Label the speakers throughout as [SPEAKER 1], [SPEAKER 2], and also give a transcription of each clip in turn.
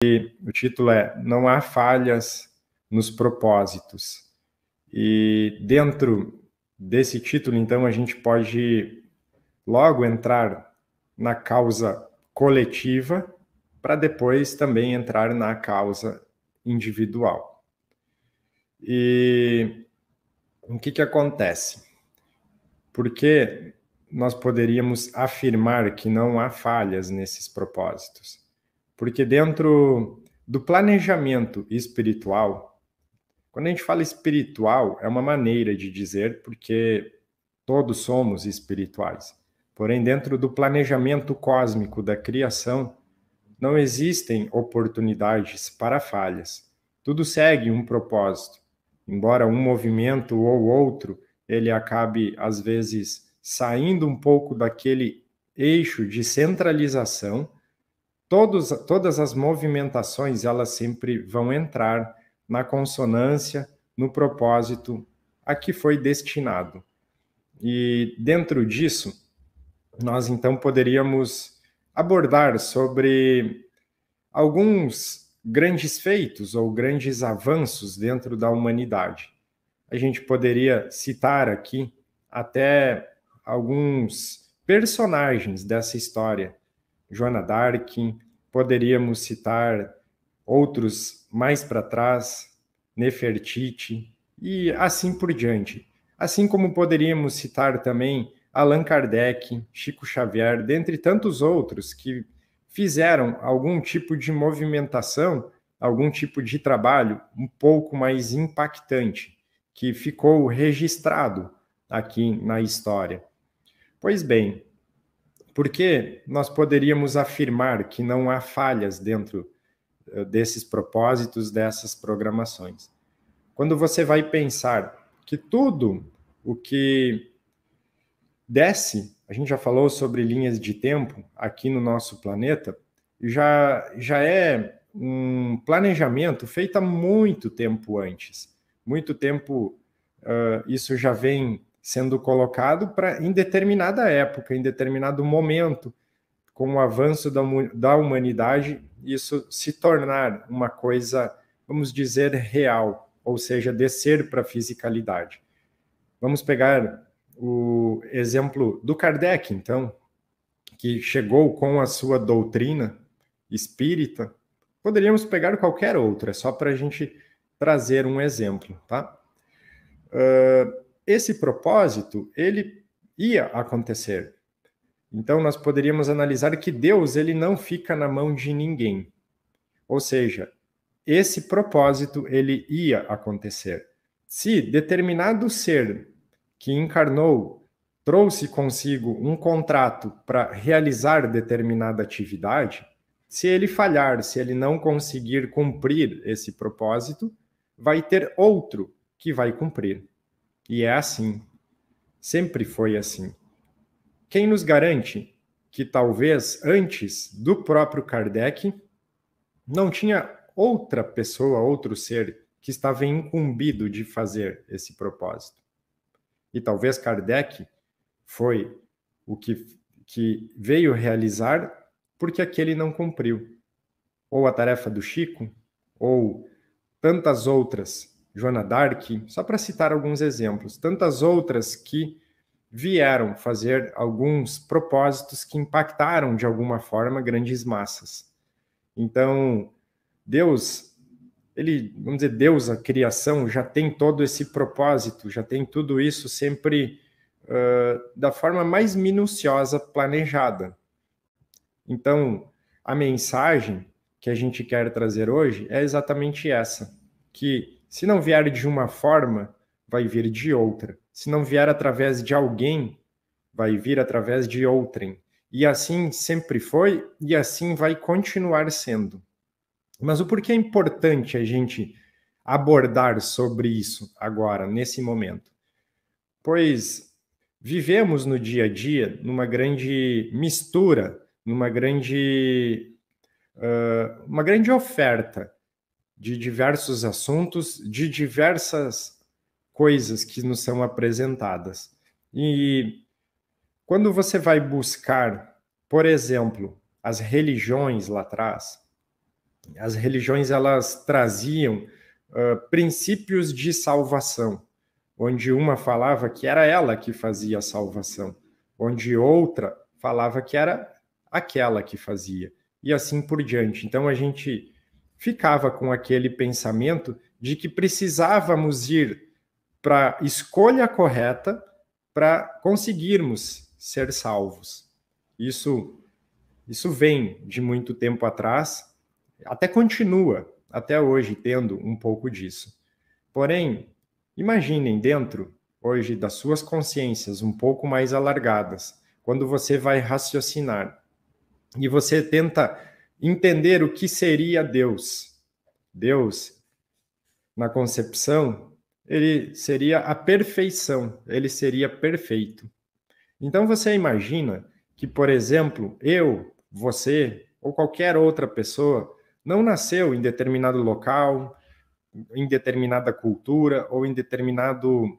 [SPEAKER 1] O título é Não há falhas nos propósitos. E dentro desse título, então, a gente pode logo entrar na causa coletiva para depois também entrar na causa individual. E o que acontece? Por que nós poderíamos afirmar que não há falhas nesses propósitos? Porque dentro do planejamento espiritual, quando a gente fala espiritual, é uma maneira de dizer, porque todos somos espirituais. Porém, dentro do planejamento cósmico da criação, não existem oportunidades para falhas. Tudo segue um propósito. Embora um movimento ou outro, ele acabe, às vezes, saindo um pouco daquele eixo de centralização, todas as movimentações, elas sempre vão entrar na consonância, no propósito a que foi destinado. E dentro disso, nós então poderíamos abordar sobre alguns grandes feitos ou grandes avanços dentro da humanidade. A gente poderia citar aqui até alguns personagens dessa história. Joana d'Arc, poderíamos citar outros mais para trás, Nefertiti, e assim por diante. Assim como poderíamos citar também Allan Kardec, Chico Xavier, dentre tantos outros que fizeram algum tipo de movimentação, algum tipo de trabalho um pouco mais impactante, que ficou registrado aqui na história. Pois bem, por que nós poderíamos afirmar que não há falhas dentro desses propósitos, dessas programações? Quando você vai pensar que tudo o que desce, a gente já falou sobre linhas de tempo aqui no nosso planeta, já é um planejamento feito há muito tempo antes. Muito tempo isso já vem sendo colocado para, em determinada época, em determinado momento, com o avanço da humanidade, isso se tornar uma coisa, vamos dizer, real, ou seja, descer para a fisicalidade. Vamos pegar o exemplo do Kardec, então, que chegou com a sua doutrina espírita. Poderíamos pegar qualquer outro, é só para a gente trazer um exemplo, tá? Esse propósito, ele ia acontecer. Então, nós poderíamos analisar que Deus, ele não fica na mão de ninguém. Ou seja, esse propósito, ele ia acontecer. Se determinado ser que encarnou trouxe consigo um contrato para realizar determinada atividade, se ele falhar, se ele não conseguir cumprir esse propósito, vai ter outro que vai cumprir. E é assim. Sempre foi assim. Quem nos garante que talvez antes do próprio Kardec não tinha outra pessoa, outro ser que estava incumbido de fazer esse propósito? E talvez Kardec foi o que veio realizar porque aquele não cumpriu. Ou a tarefa do Chico, ou tantas outras, Joana d'Arc, só para citar alguns exemplos, tantas outras que vieram fazer alguns propósitos que impactaram de alguma forma grandes massas. Então, Deus, ele, vamos dizer, Deus, a criação, já tem todo esse propósito, já tem tudo isso sempre da forma mais minuciosa planejada. Então, a mensagem que a gente quer trazer hoje é exatamente essa, que se não vier de uma forma, vai vir de outra. Se não vier através de alguém, vai vir através de outrem. E assim sempre foi e assim vai continuar sendo. Mas o porquê é importante a gente abordar sobre isso agora, nesse momento? Pois vivemos no dia a dia numa grande mistura, uma grande oferta de diversos assuntos, de diversas coisas que nos são apresentadas. E quando você vai buscar, por exemplo, as religiões lá atrás, as religiões elas traziam princípios de salvação, onde uma falava que era ela que fazia a salvação, onde outra falava que era aquela que fazia, e assim por diante. Então a gente ficava com aquele pensamento de que precisávamos ir para a escolha correta para conseguirmos ser salvos. Isso vem de muito tempo atrás, até continua, até hoje, tendo um pouco disso. Porém, imaginem dentro, hoje, das suas consciências um pouco mais alargadas, quando você vai raciocinar e você tenta entender o que seria Deus. Deus, na concepção, ele seria a perfeição, ele seria perfeito. Então você imagina que, por exemplo, eu, você ou qualquer outra pessoa não nasceu em determinado local, em determinada cultura ou em determinado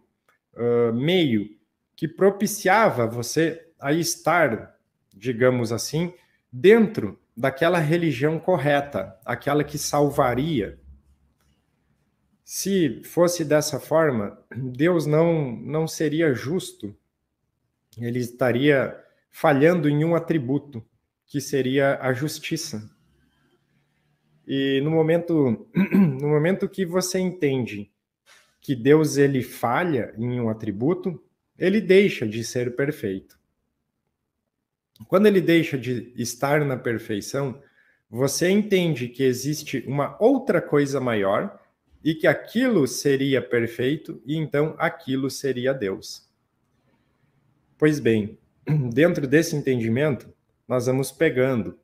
[SPEAKER 1] meio que propiciava você a estar, digamos assim, dentro daquela religião correta, aquela que salvaria. Se fosse dessa forma, Deus não seria justo. Ele estaria falhando em um atributo, que seria a justiça. E no momento que você entende que Deus ele falha em um atributo, ele deixa de ser perfeito. Quando ele deixa de estar na perfeição, você entende que existe uma outra coisa maior e que aquilo seria perfeito e então aquilo seria Deus. Pois bem, dentro desse entendimento, nós vamos pegando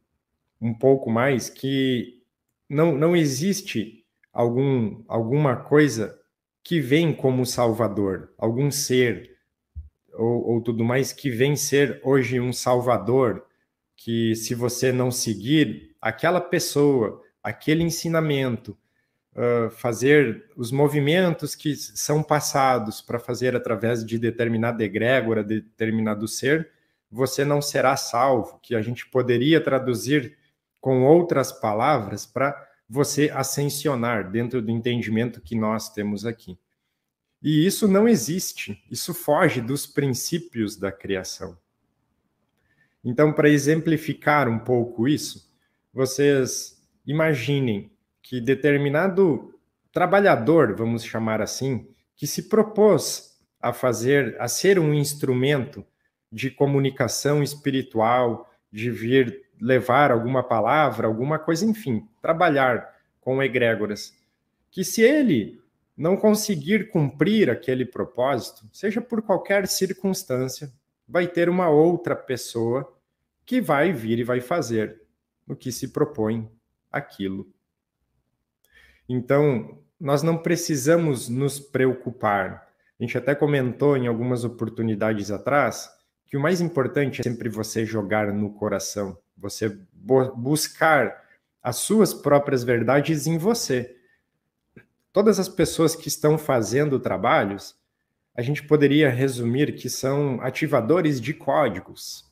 [SPEAKER 1] um pouco mais que não existe alguma coisa que vem como salvador, algum ser ou tudo mais que vem ser hoje um salvador, que se você não seguir aquela pessoa, aquele ensinamento, fazer os movimentos que são passados para fazer através de determinada egrégora, determinado ser, você não será salvo, que a gente poderia traduzir com outras palavras para você ascensionar dentro do entendimento que nós temos aqui. E isso não existe, isso foge dos princípios da criação. Então, para exemplificar um pouco isso, vocês imaginem que determinado trabalhador, vamos chamar assim, que se propôs a ser um instrumento de comunicação espiritual, de vir levar alguma palavra, alguma coisa, enfim, trabalhar com egrégoras, que se ele não conseguir cumprir aquele propósito, seja por qualquer circunstância, vai ter uma outra pessoa que vai vir e vai fazer o que se propõe aquilo. Então, nós não precisamos nos preocupar. A gente até comentou em algumas oportunidades atrás que o mais importante é sempre você jogar no coração, você buscar as suas próprias verdades em você. Todas as pessoas que estão fazendo trabalhos, a gente poderia resumir que são ativadores de códigos.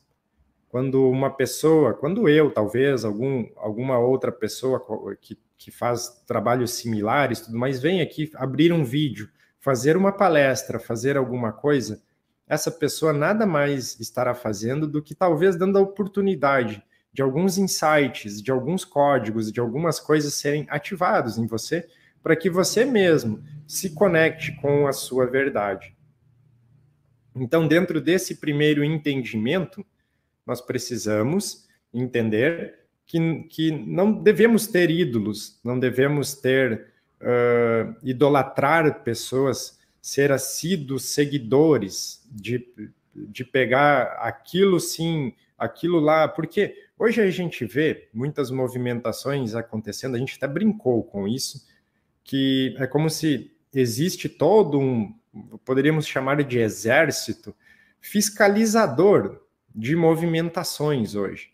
[SPEAKER 1] Quando eu, talvez, alguma outra pessoa que faz trabalhos similares, tudo mais, vem aqui abrir um vídeo, fazer uma palestra, fazer alguma coisa, essa pessoa nada mais estará fazendo do que talvez dando a oportunidade de alguns insights, de alguns códigos, de algumas coisas serem ativados em você, para que você mesmo se conecte com a sua verdade. Então, dentro desse primeiro entendimento, nós precisamos entender que não devemos ter ídolos, não devemos ter idolatrar pessoas, ser assíduos seguidores de pegar aquilo sim, aquilo lá, porque hoje a gente vê muitas movimentações acontecendo, a gente até brincou com isso, que é como se existe todo poderíamos chamar de exército fiscalizador de movimentações hoje.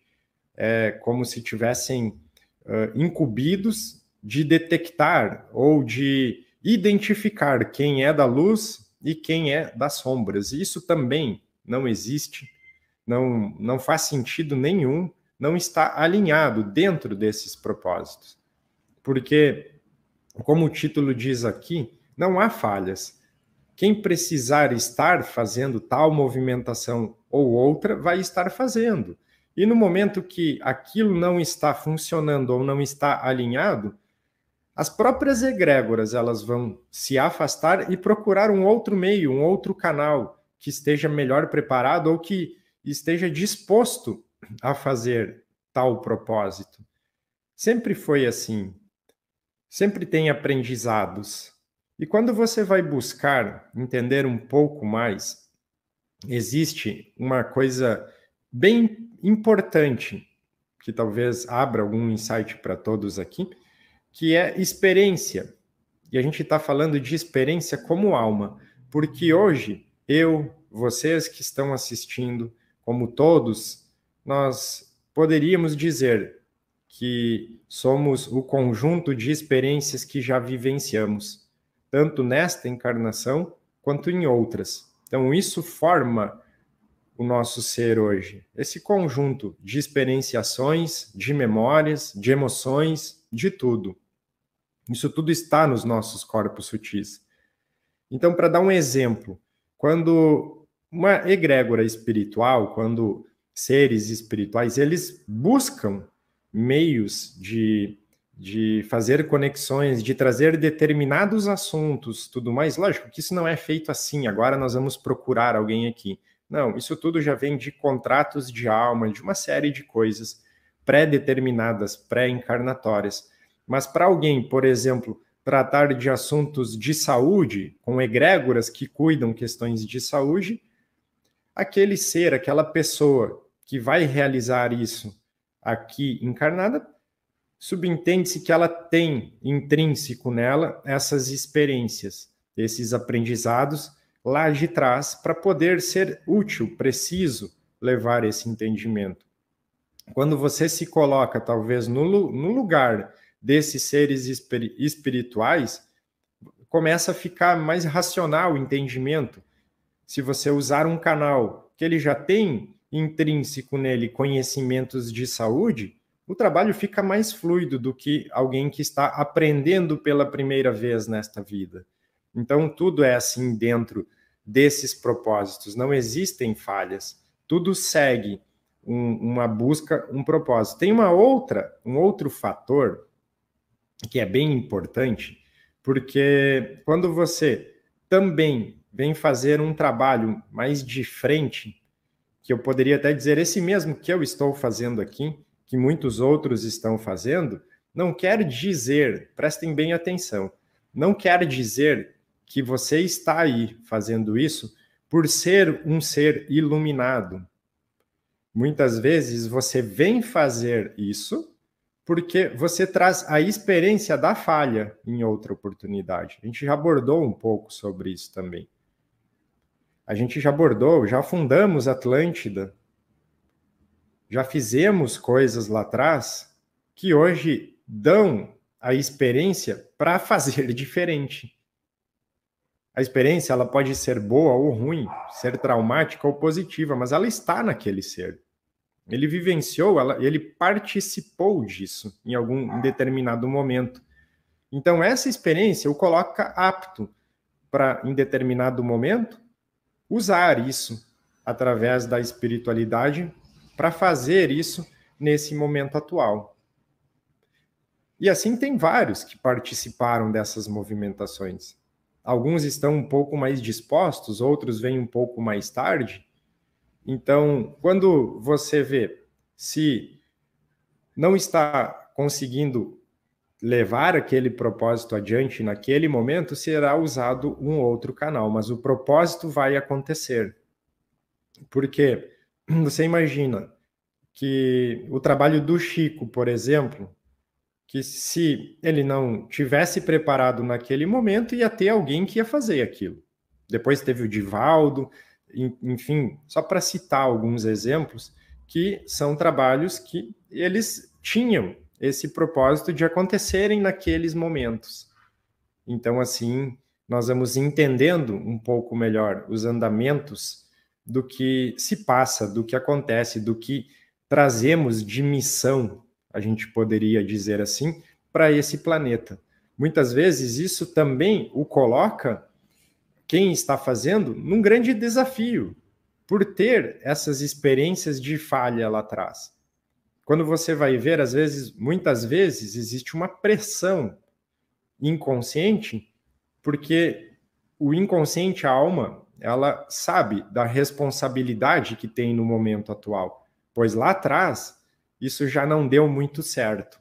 [SPEAKER 1] É como se tivessem incumbidos de detectar ou de identificar quem é da luz e quem é das sombras. E isso também não existe, não faz sentido nenhum, não está alinhado dentro desses propósitos. porque, como o título diz aqui, não há falhas. Quem precisar estar fazendo tal movimentação ou outra, vai estar fazendo. E no momento que aquilo não está funcionando ou não está alinhado, as próprias egrégoras elas vão se afastar e procurar um outro meio, um outro canal que esteja melhor preparado ou que esteja disposto a fazer tal propósito. Sempre foi assim. Sempre tem aprendizados. E quando você vai buscar entender um pouco mais, existe uma coisa bem importante, que talvez abra algum insight para todos aqui, que é experiência. E a gente está falando de experiência como alma, porque hoje, eu, vocês que estão assistindo, como todos, nós poderíamos dizer que somos o conjunto de experiências que já vivenciamos, tanto nesta encarnação quanto em outras. Então, isso forma o nosso ser hoje. Esse conjunto de experienciações, de memórias, de emoções, de tudo. Isso tudo está nos nossos corpos sutis. Então, para dar um exemplo, quando uma egrégora espiritual, quando seres espirituais, eles buscam meios de fazer conexões, de trazer determinados assuntos, tudo mais. Lógico que isso não é feito assim, agora nós vamos procurar alguém aqui. Não, isso tudo já vem de contratos de alma, de uma série de coisas pré-determinadas, pré-encarnatórias. Mas para alguém, por exemplo, tratar de assuntos de saúde, com egrégoras que cuidam questões de saúde, aquele ser, aquela pessoa que vai realizar isso aqui encarnada, subentende-se que ela tem intrínseco nela essas experiências, esses aprendizados lá de trás, para poder ser útil, preciso levar esse entendimento. Quando você se coloca, talvez, no lugar desses seres espirituais, começa a ficar mais racional o entendimento. Se você usar um canal que ele já tem intrínseco nele conhecimentos de saúde, o trabalho fica mais fluido do que alguém que está aprendendo pela primeira vez nesta vida. Então, tudo é assim dentro desses propósitos. Não existem falhas. Tudo segue uma busca, um propósito. Tem um outro fator que é bem importante, porque quando você também vem fazer um trabalho mais de frente, que eu poderia até dizer esse mesmo que eu estou fazendo aqui, que muitos outros estão fazendo, não quer dizer, prestem bem atenção, não quer dizer que você está aí fazendo isso por ser um ser iluminado. Muitas vezes você vem fazer isso porque você traz a experiência da falha em outra oportunidade. A gente já abordou um pouco sobre isso também. A gente já abordou, já fundamos Atlântida, já fizemos coisas lá atrás que hoje dão a experiência para fazer diferente. A experiência ela pode ser boa ou ruim, ser traumática ou positiva, mas ela está naquele ser. Ele vivenciou, ele participou disso em determinado momento. Então, essa experiência o coloca apto para, em determinado momento, usar isso através da espiritualidade para fazer isso nesse momento atual. E assim tem vários que participaram dessas movimentações. Alguns estão um pouco mais dispostos, outros vêm um pouco mais tarde. Então, quando você vê se não está conseguindo levar aquele propósito adiante naquele momento, será usado um outro canal, mas o propósito vai acontecer. Porque você imagina que o trabalho do Chico, por exemplo, que se ele não tivesse preparado naquele momento, ia ter alguém que ia fazer aquilo. Depois teve o Divaldo, enfim, só para citar alguns exemplos, que são trabalhos que eles tinham esse propósito de acontecerem naqueles momentos. Então, assim, nós vamos entendendo um pouco melhor os andamentos do que se passa, do que acontece, do que trazemos de missão, a gente poderia dizer assim, para esse planeta. Muitas vezes isso também o coloca, quem está fazendo, num grande desafio, por ter essas experiências de falha lá atrás. Quando você vai ver, às vezes, muitas vezes, existe uma pressão inconsciente, porque o inconsciente, a alma, ela sabe da responsabilidade que tem no momento atual, pois lá atrás isso já não deu muito certo.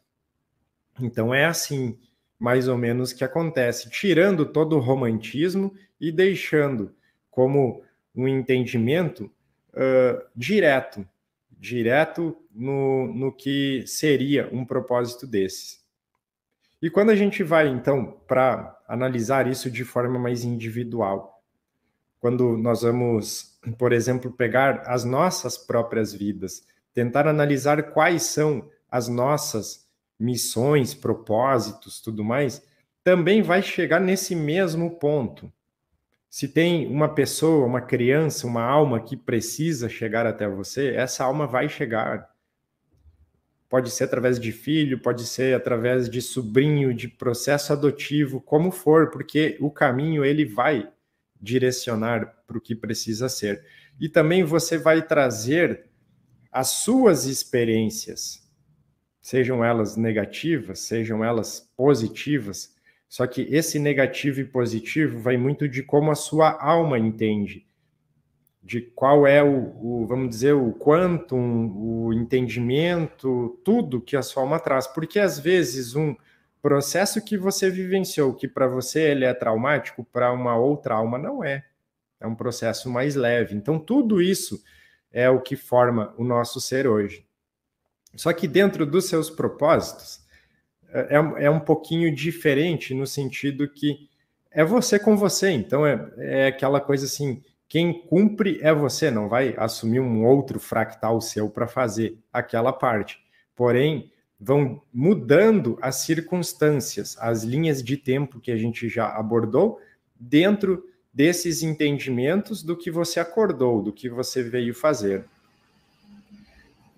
[SPEAKER 1] Então é assim, mais ou menos, que acontece, tirando todo o romantismo e deixando como um entendimento direto no que seria um propósito desses. E quando a gente vai, então, para analisar isso de forma mais individual, quando nós vamos, por exemplo, pegar as nossas próprias vidas, tentar analisar quais são as nossas missões, propósitos, tudo mais, também vai chegar nesse mesmo ponto. Se tem uma pessoa, uma criança, uma alma que precisa chegar até você, essa alma vai chegar. Pode ser através de filho, pode ser através de sobrinho, de processo adotivo, como for, porque o caminho ele vai direcionar para o que precisa ser. E também você vai trazer as suas experiências, sejam elas negativas, sejam elas positivas, só que esse negativo e positivo vai muito de como a sua alma entende, de qual é vamos dizer, o quantum, o entendimento, tudo que a sua alma traz. Porque, às vezes, um processo que você vivenciou, que para você ele é traumático, para uma outra alma não é. É um processo mais leve. Então, tudo isso é o que forma o nosso ser hoje. Só que dentro dos seus propósitos, é um pouquinho diferente no sentido que é você com você. Então, é aquela coisa assim, quem cumpre é você, não vai assumir um outro fractal seu para fazer aquela parte. Porém, vão mudando as circunstâncias, as linhas de tempo que a gente já abordou, dentro desses entendimentos do que você acordou, do que você veio fazer.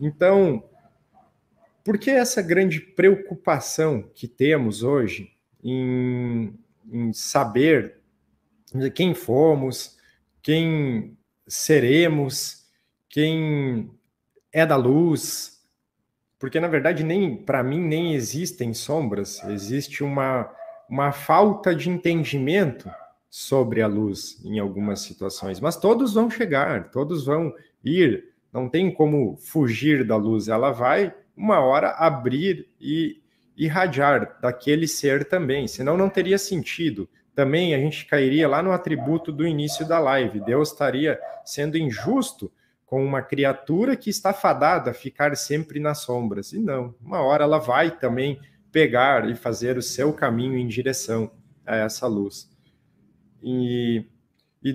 [SPEAKER 1] Então, por que essa grande preocupação que temos hoje em saber quem fomos, quem seremos, quem é da luz? Porque, na verdade, nem para mim nem existem sombras, existe uma falta de entendimento sobre a luz em algumas situações. Mas todos vão chegar, todos vão ir, não tem como fugir da luz, ela vai uma hora abrir e irradiar daquele ser também, senão não teria sentido. Também a gente cairia lá no atributo do início da live, Deus estaria sendo injusto com uma criatura que está fadada a ficar sempre nas sombras. E não, uma hora ela vai também pegar e fazer o seu caminho em direção a essa luz. E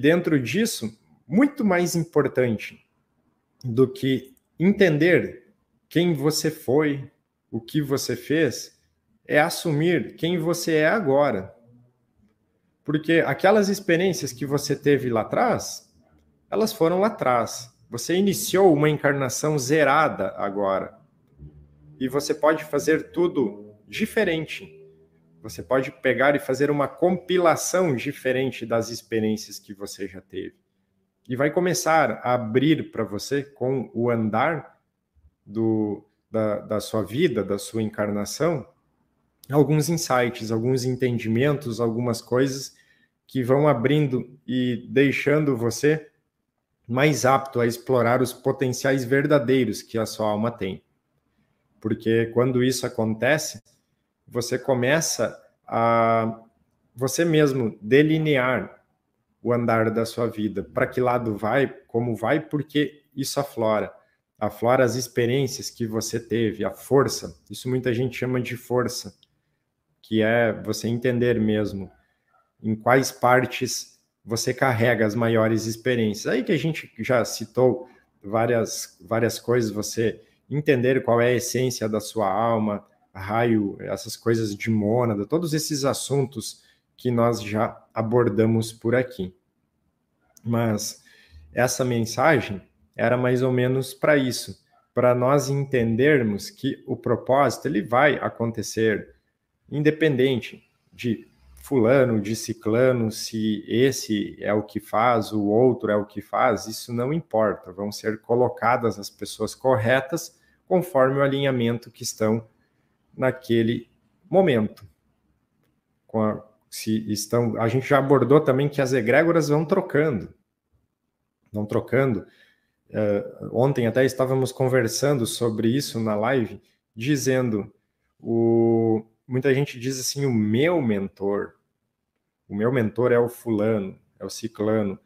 [SPEAKER 1] dentro disso, muito mais importante do que entender quem você foi, o que você fez, é assumir quem você é agora. Porque aquelas experiências que você teve lá atrás, elas foram lá atrás. Você iniciou uma encarnação zerada agora. E você pode fazer tudo diferente. Você pode pegar e fazer uma compilação diferente das experiências que você já teve. E vai começar a abrir para você, com o andar da sua vida, da sua encarnação, alguns insights, alguns entendimentos, algumas coisas que vão abrindo e deixando você mais apto a explorar os potenciais verdadeiros que a sua alma tem. Porque quando isso acontece, você começa a você mesmo delinear o andar da sua vida, para que lado vai, como vai, porque isso aflora as experiências que você teve, a força, isso muita gente chama de força, que é você entender mesmo em quais partes você carrega as maiores experiências. Aí que a gente já citou várias coisas, você entender qual é a essência da sua alma, raio, essas coisas de mônada, todos esses assuntos que nós já abordamos por aqui. Mas essa mensagem era mais ou menos para isso, para nós entendermos que o propósito ele vai acontecer independente de fulano, de ciclano, se esse é o que faz, o outro é o que faz, isso não importa. Vão ser colocadas as pessoas corretas conforme o alinhamento que estão naquele momento. A gente já abordou também que as egrégoras vão trocando. Ontem até estávamos conversando sobre isso na live, dizendo, muita gente diz assim, o meu mentor é o fulano, é o ciclano.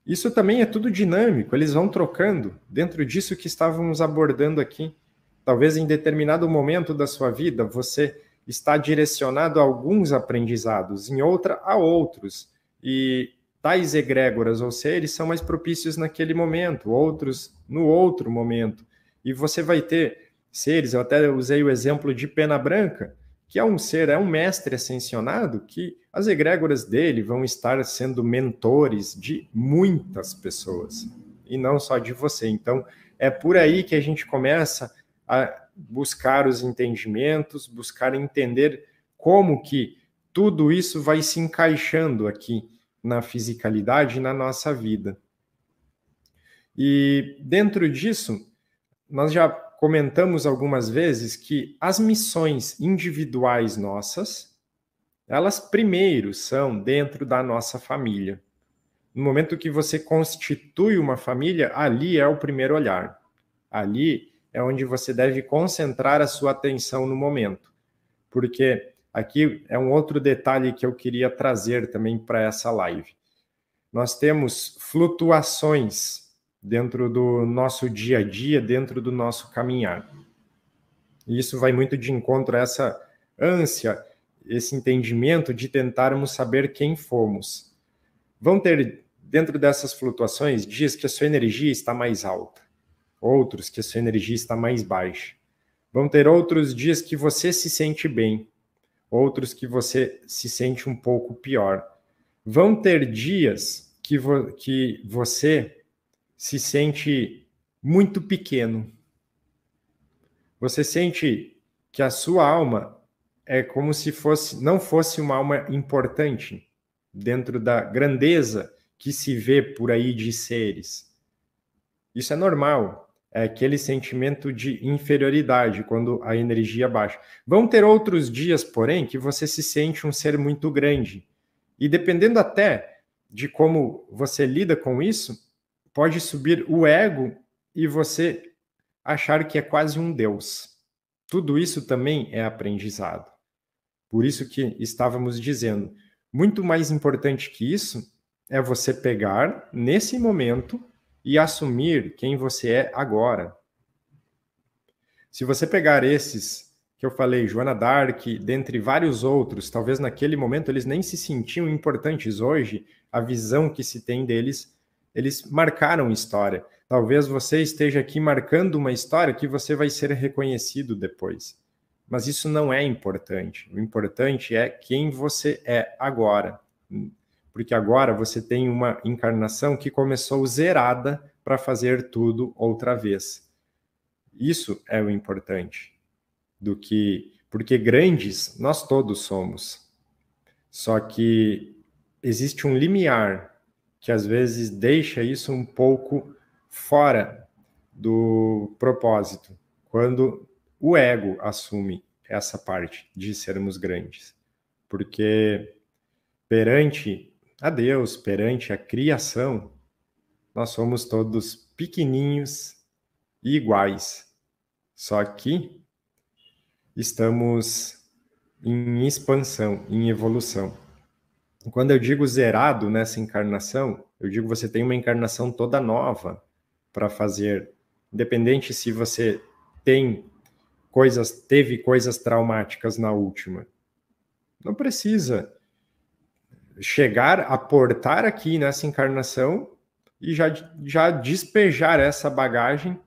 [SPEAKER 1] Isso também é tudo dinâmico, eles vão trocando dentro disso que estávamos abordando aqui. Talvez em determinado momento da sua vida você está direcionado a alguns aprendizados, em outra a outros. E tais egrégoras ou seres são mais propícios naquele momento, outros no outro momento. E você vai ter seres, eu até usei o exemplo de Pena Branca, que é um ser, é um mestre ascensionado, que as egrégoras dele vão estar sendo mentores de muitas pessoas, e não só de você. Então, é por aí que a gente começa a buscar os entendimentos, buscar entender como que tudo isso vai se encaixando aqui na fisicalidade e na nossa vida. E dentro disso, nós já comentamos algumas vezes que as missões individuais nossas, elas primeiro são dentro da nossa família. No momento que você constitui uma família, ali é o primeiro olhar. Ali é onde você deve concentrar a sua atenção no momento. Porque aqui é um outro detalhe que eu queria trazer também para essa live. Nós temos flutuações dentro do nosso dia a dia, dentro do nosso caminhar. E isso vai muito de encontro a essa ânsia, esse entendimento de tentarmos saber quem fomos. Vão ter, dentro dessas flutuações, dias que a sua energia está mais alta, outros que a sua energia está mais baixa. Vão ter outros dias que você se sente bem, outros que você se sente um pouco pior. Vão ter dias que você se sente muito pequeno. Você sente que a sua alma é como se não fosse uma alma importante dentro da grandeza que se vê por aí de seres. Isso é normal. É aquele sentimento de inferioridade quando a energia baixa. Vão ter outros dias, porém, que você se sente um ser muito grande. E dependendo até de como você lida com isso, pode subir o ego e você achar que é quase um Deus. Tudo isso também é aprendizado. Por isso que estávamos dizendo, muito mais importante que isso é você pegar nesse momento e assumir quem você é agora. Se você pegar esses que eu falei, Joana d'Arc, dentre vários outros, talvez naquele momento eles nem se sentiam importantes. Hoje, a visão que se tem deles, eles marcaram história. Talvez você esteja aqui marcando uma história que você vai ser reconhecido depois. Mas isso não é importante. O importante é quem você é agora. Porque agora você tem uma encarnação que começou zerada para fazer tudo outra vez. Isso é o importante. Porque grandes nós todos somos. Só que existe um limiar que às vezes deixa isso um pouco fora do propósito, quando o ego assume essa parte de sermos grandes. Porque perante a Deus, perante a criação, nós somos todos pequeninhos e iguais. Só que estamos em expansão, em evolução. Quando eu digo zerado nessa encarnação, eu digo você tem uma encarnação toda nova para fazer, independente se você teve coisas traumáticas na última. Não precisa chegar a portar aqui nessa encarnação e já despejar essa bagagem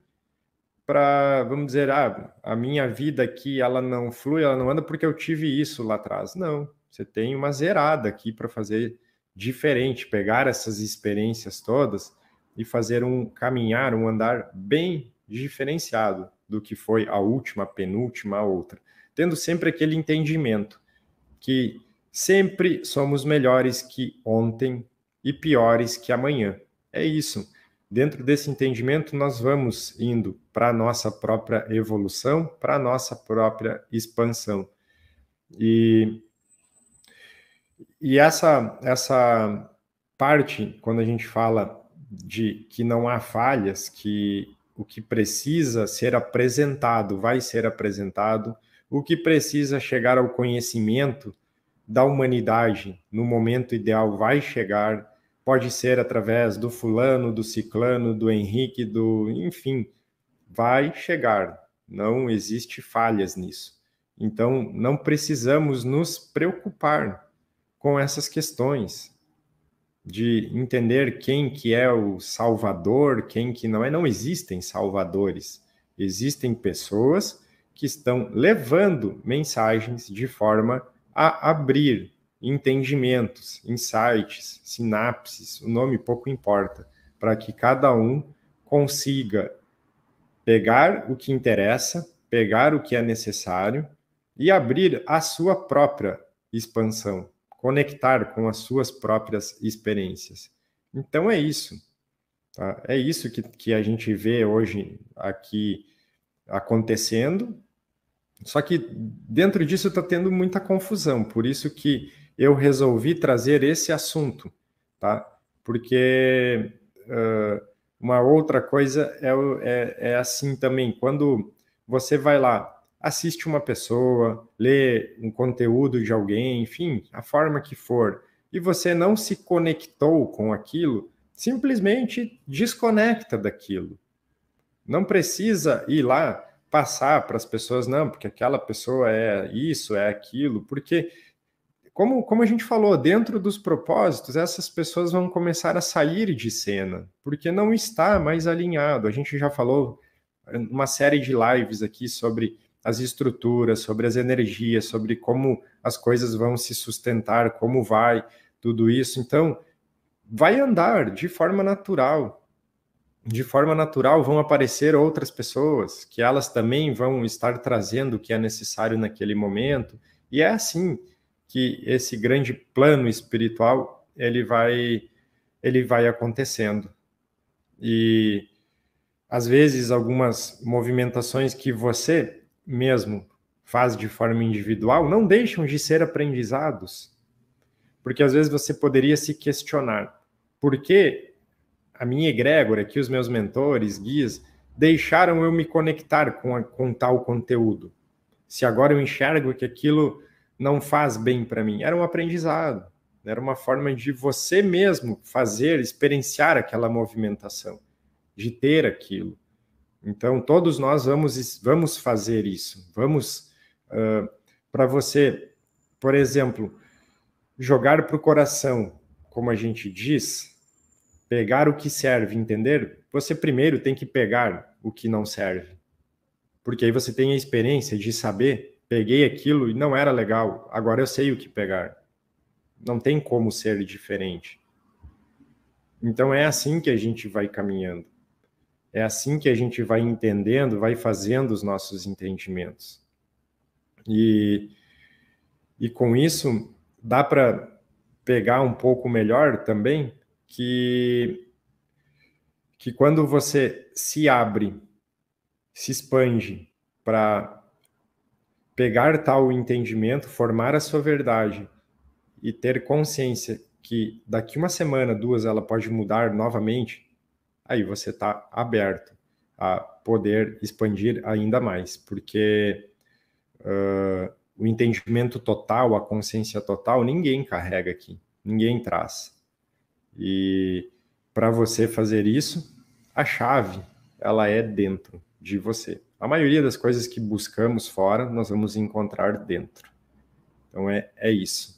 [SPEAKER 1] para, vamos dizer, a minha vida aqui, ela não flui, ela não anda porque eu tive isso lá atrás. Não, você tem uma zerada aqui para fazer diferente, pegar essas experiências todas e fazer um caminhar, um andar bem diferenciado do que foi a última, a penúltima, a outra. Tendo sempre aquele entendimento. que sempre somos melhores que ontem e piores que amanhã. É isso. Dentro desse entendimento, nós vamos indo para a nossa própria evolução, para a nossa própria expansão. E essa parte, quando a gente fala de que não há falhas, que o que precisa ser apresentado vai ser apresentado, o que precisa chegar ao conhecimento da humanidade no momento ideal vai chegar, pode ser através do fulano, do ciclano, do Henrique, enfim, vai chegar. Não existe falhas nisso. Então, não precisamos nos preocupar com essas questões de entender quem que é o salvador, quem que não é. Não existem salvadores. Existem pessoas que estão levando mensagens de forma a abrir entendimentos, insights, sinapses, o nome pouco importa, para que cada um consiga pegar o que interessa, pegar o que é necessário e abrir a sua própria expansão, conectar com as suas próprias experiências. Então é isso. Tá? É isso que a gente vê hoje aqui acontecendo, só que dentro disso está tendo muita confusão, por isso que eu resolvi trazer esse assunto, tá? Porque uma outra coisa é assim também, quando você vai lá, assiste uma pessoa, lê um conteúdo de alguém, enfim, a forma que for, e você não se conectou com aquilo, simplesmente desconecta daquilo. Não precisa ir lá passar para as pessoas, não, porque aquela pessoa é isso, é aquilo, porque, como a gente falou, dentro dos propósitos, essas pessoas vão começar a sair de cena, porque não está mais alinhado. A gente já falou uma série de lives aqui sobre as estruturas, sobre as energias, sobre como as coisas vão se sustentar, como vai tudo isso. Então, vai andar de forma natural. De forma natural vão aparecer outras pessoas, que elas também vão estar trazendo o que é necessário naquele momento. E é assim que esse grande plano espiritual ele vai acontecendo. E às vezes algumas movimentações que você mesmo faz de forma individual não deixam de ser aprendizados. Porque às vezes você poderia se questionar: por que a minha egrégora, aqui os meus mentores, guias, deixaram eu me conectar com tal conteúdo? Se agora eu enxergo que aquilo não faz bem para mim. Era um aprendizado, era uma forma de você mesmo fazer, experienciar aquela movimentação, de ter aquilo. Então, todos nós vamos fazer isso. Vamos, para você, por exemplo, jogar para o coração, como a gente diz, pegar o que serve, entender? Você primeiro tem que pegar o que não serve. Porque aí você tem a experiência de saber, peguei aquilo e não era legal, agora eu sei o que pegar. Não tem como ser diferente. Então é assim que a gente vai caminhando. É assim que a gente vai entendendo, vai fazendo os nossos entendimentos. E com isso, dá para pegar um pouco melhor também que quando você se abre, se expande para pegar tal entendimento, formar a sua verdade e ter consciência que daqui uma semana, duas, ela pode mudar novamente, aí você está aberto a poder expandir ainda mais, porque o entendimento total, a consciência total, ninguém carrega aqui, ninguém traz. E para você fazer isso, a chave, ela é dentro de você. A maioria das coisas que buscamos fora, nós vamos encontrar dentro. Então é isso.